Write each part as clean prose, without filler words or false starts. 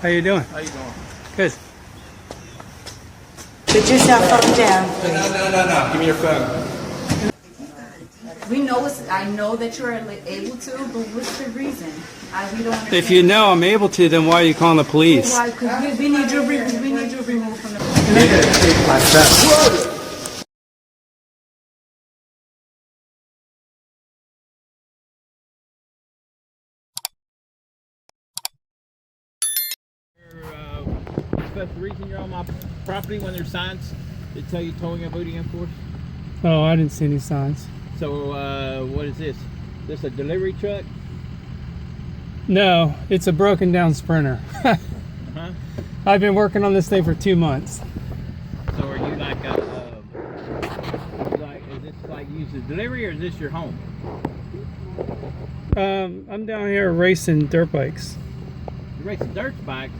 How you doing? How you doing? Good. Put your cell phone down. No. Give me your phone. We know I know that you're able to, but what's the reason? We don't understand. If you know I'm able to, then why are you calling the police? Why? Because we need you removed from the. That's the reason you're on my property when there's signs that tell you towing and booting enforced. Oh, I didn't see any signs. So what is this? This a delivery truck? No, it's a broken down Sprinter. Uh-huh. I've been working on this thing for 2 months. So are you like is this like used as delivery or is this your home? I'm down here racing dirt bikes. You're racing dirt bikes?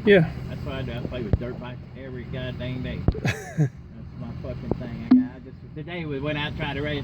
Yeah. That's what I do. I play with dirt bikes every goddamn day. That's my fucking thing. I just today we went out and tried to race